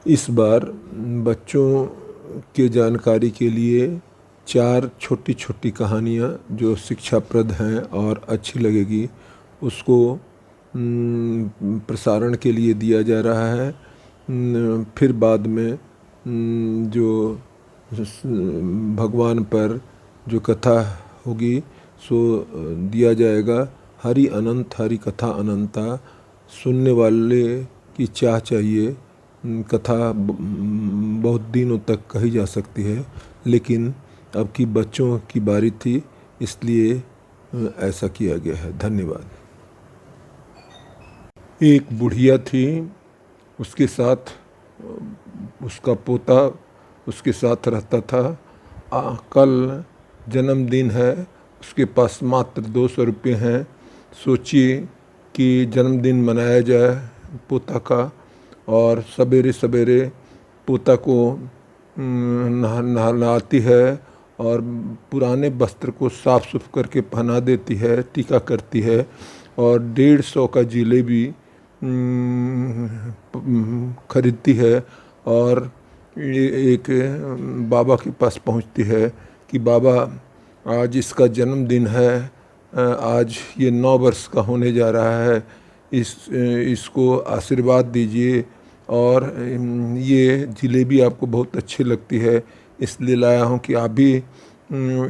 इस बार बच्चों के जानकारी के लिए 4 छोटी छोटी कहानियाँ जो शिक्षाप्रद हैं और अच्छी लगेगी उसको प्रसारण के लिए दिया जा रहा है। फिर बाद में जो भगवान पर जो कथा होगी सो दिया जाएगा। हरि अनंत हरि कथा अनंता। सुनने वाले की चाह चाहिए। कथा बहुत दिनों तक कही जा सकती है, लेकिन अब की बच्चों की बारी थी, इसलिए ऐसा किया गया है। धन्यवाद। एक बुढ़िया थी, उसके साथ उसका पोता उसके साथ रहता था। कल जन्मदिन है, उसके पास मात्र 200 रुपये हैं। सोचिए कि जन्मदिन मनाया जाए पोता का, और सवेरे सवेरे पोता को नहलाती है और पुराने वस्त्र को साफ सुफ करके पहना देती है, टीका करती है, और 150 का जिलेबी खरीदती है और एक बाबा के पास पहुंचती है कि बाबा आज इसका जन्मदिन है, आज ये 9 वर्ष का होने जा रहा है, इसको आशीर्वाद दीजिए, और ये जिलेबी आपको बहुत अच्छी लगती है इसलिए लाया हूँ कि आप भी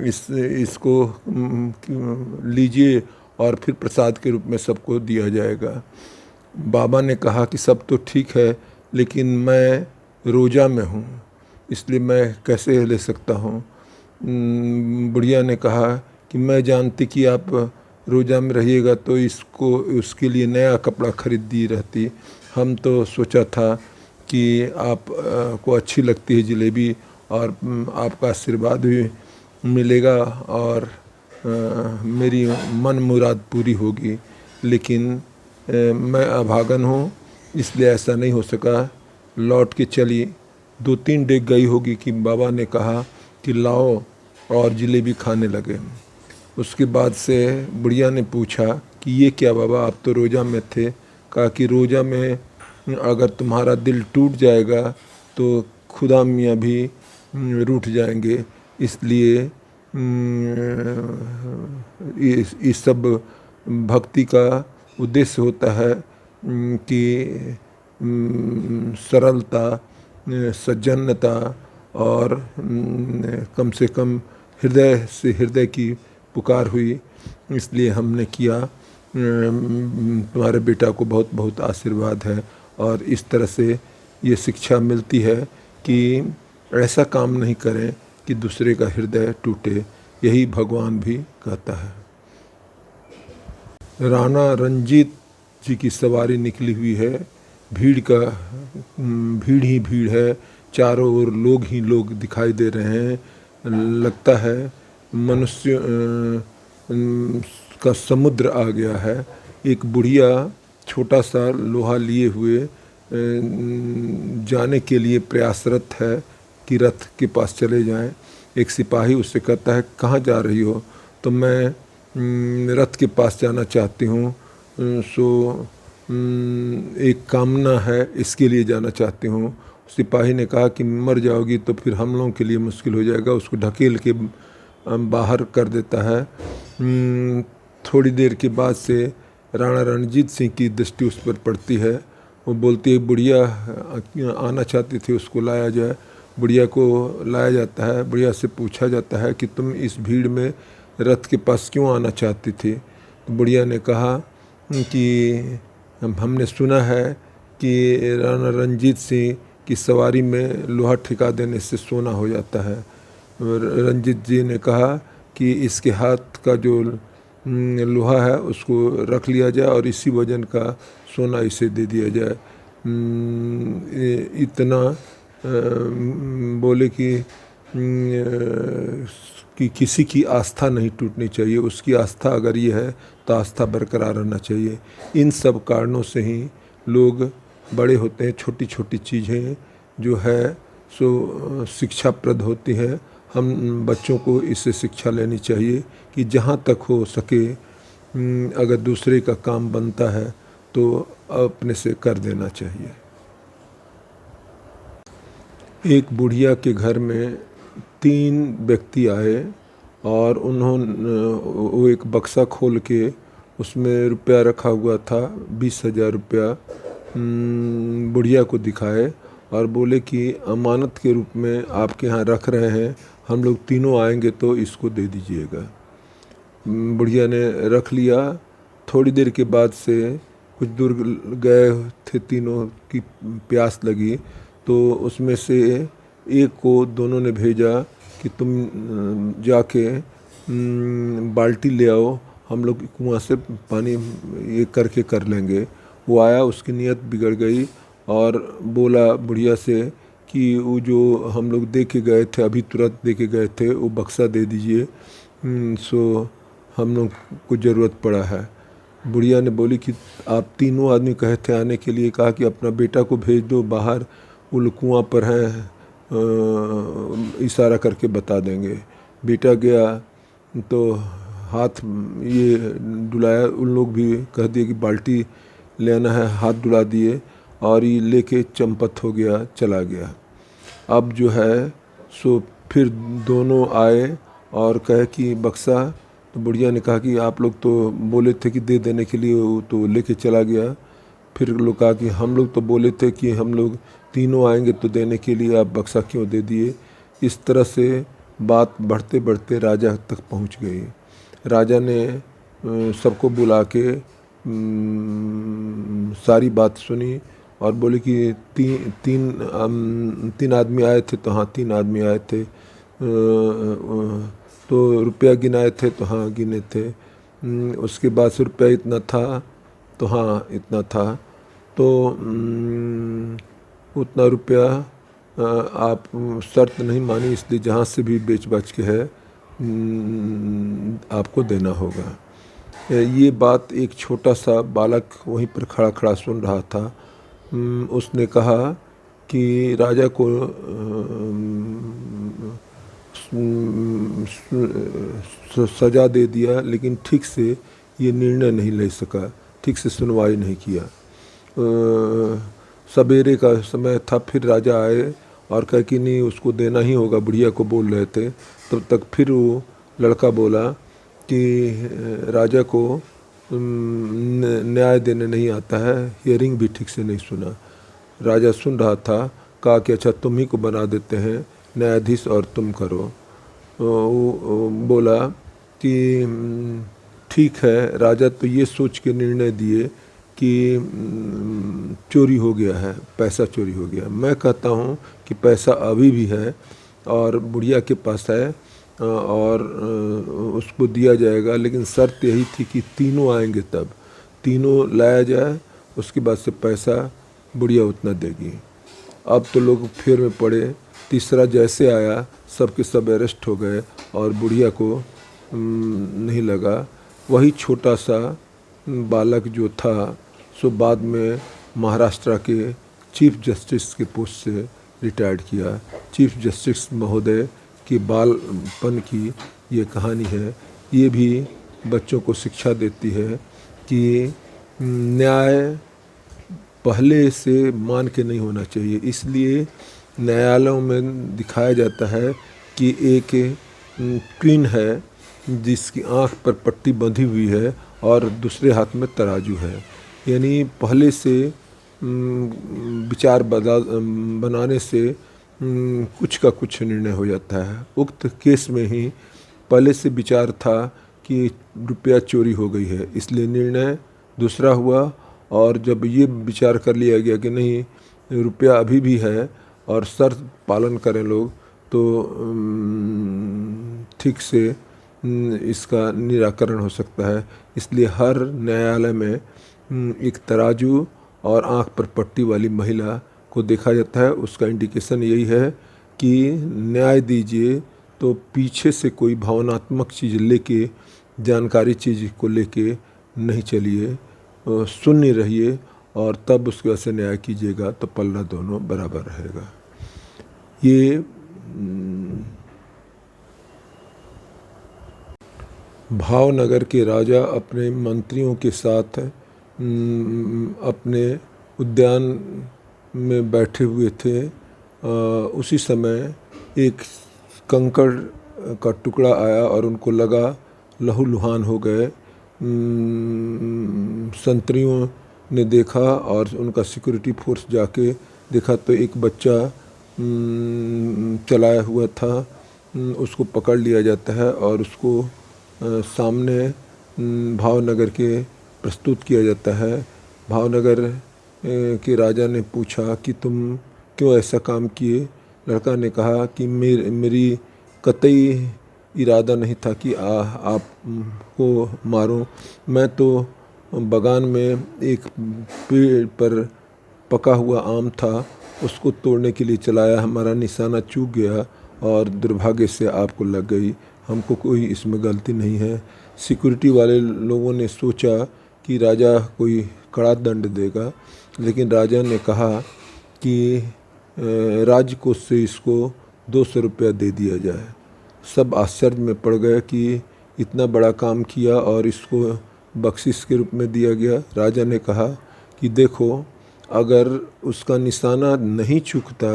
इसको लीजिए और फिर प्रसाद के रूप में सबको दिया जाएगा। बाबा ने कहा कि सब तो ठीक है, लेकिन मैं रोज़ा में हूँ, इसलिए मैं कैसे ले सकता हूँ। बुढ़िया ने कहा कि मैं जानती कि आप रोज़ा में रहिएगा तो इसको उसके लिए नया कपड़ा खरीद दी रहती। हम तो सोचा था कि आप को अच्छी लगती है जलेबी और आपका आशीर्वाद भी मिलेगा और मेरी मन मुराद पूरी होगी, लेकिन मैं अभागन हूँ इसलिए ऐसा नहीं हो सका। लौट के चली। 2-3 डेग गई होगी कि बाबा ने कहा कि लाओ, और जलेबी खाने लगे। उसके बाद से बुढ़िया ने पूछा कि ये क्या बाबा, आप तो रोज़ा में थे। कहा कि रोज़ा में अगर तुम्हारा दिल टूट जाएगा तो खुदा मियाँ भी रूठ जाएंगे, इसलिए इस सब भक्ति का उद्देश्य होता है कि सरलता, सज्जनता और कम से कम हृदय से हृदय की पुकार हुई, इसलिए हमने किया। तुम्हारे बेटा को बहुत बहुत आशीर्वाद है। और इस तरह से ये शिक्षा मिलती है कि ऐसा काम नहीं करें कि दूसरे का हृदय टूटे, यही भगवान भी कहता है। राणा रंजीत जी की सवारी निकली हुई है। भीड़ ही भीड़ है, चारों ओर लोग ही लोग दिखाई दे रहे हैं। लगता है मनुष्य का समुद्र आ गया है। एक बुढ़िया छोटा सा लोहा लिए हुए जाने के लिए प्रयासरत है कि रथ के पास चले जाएं। एक सिपाही उससे कहता है कहाँ जा रही हो? तो मैं रथ के पास जाना चाहती हूँ, सो एक कामना है, इसके लिए जाना चाहती हूँ। सिपाही ने कहा कि मर जाओगी तो फिर हम लोगों के लिए मुश्किल हो जाएगा। उसको ढकेल के बाहर कर देता है। थोड़ी देर के बाद से राणा रणजीत सिंह की दृष्टि उस पर पड़ती है। वो बोलती है बुढ़िया आना चाहती थी, उसको लाया जाए। बुढ़िया को लाया जाता है। बुढ़िया से पूछा जाता है कि तुम इस भीड़ में रथ के पास क्यों आना चाहती थी? तो बुढ़िया ने कहा कि हमने सुना है कि राणा रंजीत सिंह की सवारी में लोहा ठिका देने से सोना हो जाता है। रंजीत जी ने कहा कि इसके हाथ का जो लोहा है उसको रख लिया जाए और इसी वजन का सोना इसे दे दिया जाए। इतना बोले कि किसी की आस्था नहीं टूटनी चाहिए। उसकी आस्था अगर ये है तो आस्था बरकरार रहना चाहिए। इन सब कारणों से ही लोग बड़े होते हैं। छोटी छोटी चीज़ें जो है सो शिक्षाप्रद होती हैं। हम बच्चों को इससे शिक्षा लेनी चाहिए कि जहाँ तक हो सके अगर दूसरे का काम बनता है तो अपने से कर देना चाहिए। एक बुढ़िया के घर में 3 व्यक्ति आए और उन्होंने वो एक बक्सा खोल के उसमें रुपया रखा हुआ था, 20,000 रुपया बुढ़िया को दिखाए और बोले कि अमानत के रूप में आपके यहाँ रख रहे हैं, हम लोग तीनों आएंगे तो इसको दे दीजिएगा। बुढ़िया ने रख लिया। थोड़ी देर के बाद से कुछ दूर गए थे, तीनों की प्यास लगी तो उसमें से एक को दोनों ने भेजा कि तुम जाके बाल्टी ले आओ, हम लोग कुआं से पानी ये करके कर लेंगे। वो आया, उसकी नीयत बिगड़ गई और बोला बुढ़िया से कि वो जो हम लोग दे के गए थे, अभी तुरंत दे के गए थे, वो बक्सा दे दीजिए, सो हम लोग को ज़रूरत पड़ा है। बुढ़िया ने बोली कि आप तीनों आदमी कहे थे आने के लिए, कहा कि अपना बेटा को भेज दो बाहर, वो लोग कुआं पर हैं, इशारा करके बता देंगे। बेटा गया तो हाथ ये डुलाया, उन लोग भी कह दिए कि बाल्टी लेना है, हाथ डुला दिए और ये लेके चंपत हो गया, चला गया। अब जो है सो फिर दोनों आए और कहे कि बक्सा, तो बुढ़िया ने कहा कि आप लोग तो बोले थे कि दे देने के लिए, वो तो लेके चला गया। फिर लोग कहा कि हम लोग तो बोले थे कि हम लोग तीनों आएंगे तो देने के लिए, आप बक्सा क्यों दे दिए। इस तरह से बात बढ़ते बढ़ते राजा तक पहुंच गई। राजा ने सबको बुला के सारी बात सुनी और बोले कि तीन आदमी आए थे, तो हाँ 3 आदमी आए थे, तो रुपया गिनाए थे, तो हाँ गिने थे। उसके बाद से रुपया इतना था, तो हाँ इतना था, तो उतना रुपया आप शर्त नहीं मानी, इसलिए जहाँ से भी बेच बाच के है आपको देना होगा। ये बात एक छोटा सा बालक वहीं पर खड़ा खड़ा सुन रहा था। उसने कहा कि राजा को सज़ा दे दिया, लेकिन ठीक से ये निर्णय नहीं ले सका, ठीक से सुनवाई नहीं किया। सवेरे का समय था, फिर राजा आए और कहा कि नहीं उसको देना ही होगा, बुढ़िया को बोल रहे थे। तब तक फिर वो लड़का बोला कि राजा को न्याय देने नहीं आता है, हियरिंग भी ठीक से नहीं सुना। राजा सुन रहा था, कहा कि अच्छा तुम ही को बना देते हैं न्यायाधीश और तुम करो। वो बोला कि ठीक है। राजा तो ये सोच के निर्णय दिए कि चोरी हो गया है, पैसा चोरी हो गया। मैं कहता हूँ कि पैसा अभी भी है और बुढ़िया के पास है और उसको दिया जाएगा, लेकिन शर्त यही थी कि तीनों आएंगे तब, तीनों लाया जाए, उसके बाद से पैसा बुढ़िया उतना देगी। अब तो लोग फेर में पड़े। तीसरा जैसे आया सब के सब अरेस्ट हो गए और बुढ़िया को नहीं लगा। वही छोटा सा बालक जो था सो बाद में महाराष्ट्र के चीफ जस्टिस के पोस्ट से रिटायर्ड किया। चीफ जस्टिस महोदय के बालपन की ये कहानी है। ये भी बच्चों को शिक्षा देती है कि न्याय पहले से मान के नहीं होना चाहिए। इसलिए न्यायालयों में दिखाया जाता है कि एक क्वीन है जिसकी आंख पर पट्टी बंधी हुई है और दूसरे हाथ में तराजू है, यानी पहले से विचार बनाने से कुछ का कुछ निर्णय हो जाता है। उक्त केस में ही पहले से विचार था कि रुपया चोरी हो गई है, इसलिए निर्णय दूसरा हुआ। और जब ये विचार कर लिया गया कि नहीं रुपया अभी भी है और शर्त पालन करें लोग, तो ठीक से इसका निराकरण हो सकता है। इसलिए हर न्यायालय में एक तराजू और आंख पर पट्टी वाली महिला को देखा जाता है। उसका इंडिकेशन यही है कि न्याय दीजिए तो पीछे से कोई भावनात्मक चीज़ लेके, जानकारी चीज़ को लेके नहीं चलिए, शून्य रहिए और तब उसके वजह से न्याय कीजिएगा तो पल्ला दोनों बराबर रहेगा। ये भावनगर के राजा अपने मंत्रियों के साथ अपने उद्यान में बैठे हुए थे उसी समय एक कंकड़ का टुकड़ा आया और उनको लगा लहूलुहान हो गए। संतरियों ने देखा और उनका सिक्योरिटी फोर्स जाके देखा तो एक बच्चा चलाया हुआ था। उसको पकड़ लिया जाता है और उसको सामने भावनगर के प्रस्तुत किया जाता है। भावनगर के राजा ने पूछा कि तुम क्यों ऐसा काम किए। लड़का ने कहा कि मेरी कतई इरादा नहीं था कि आप को मारूं। मैं तो बागान में एक पेड़ पर पका हुआ आम था, उसको तोड़ने के लिए चलाया, हमारा निशाना चूक गया और दुर्भाग्य से आपको लग गई। हमको कोई इसमें गलती नहीं है। सिक्योरिटी वाले लोगों ने सोचा कि राजा कोई कड़ा दंड देगा, लेकिन राजा ने कहा कि राजकोष से इसको 200 रुपया दे दिया जाए। सब आश्चर्य में पड़ गए कि इतना बड़ा काम किया और इसको बख्शिश के रूप में दिया गया। राजा ने कहा कि देखो, अगर उसका निशाना नहीं चूकता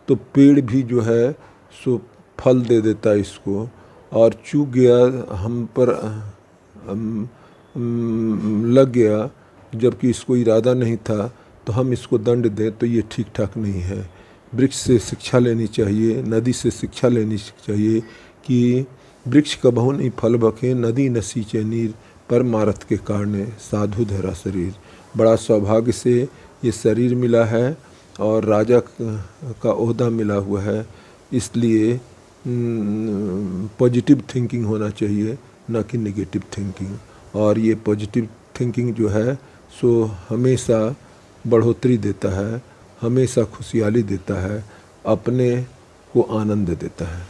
तो पेड़ भी जो है सो फल दे देता इसको, और चूक गया, हम पर लग गया जबकि इसको इरादा नहीं था, तो हम इसको दंड दें तो ये ठीक ठाक नहीं है। वृक्ष से शिक्षा लेनी चाहिए, नदी से शिक्षा लेनी चाहिए कि वृक्ष कबहु नहीं फल बखे, नदी न सींचे नीर, पर मारत के कारणे साधु धरा शरीर। बड़ा सौभाग्य से ये शरीर मिला है और राजा का ओहदा मिला हुआ है, इसलिए पॉजिटिव थिंकिंग होना चाहिए, न कि नेगेटिव थिंकिंग। और ये पॉजिटिव थिंकिंग जो है सो हमेशा बढ़ोतरी देता है, हमेशा खुशहाली देता है, अपने को आनंद देता है।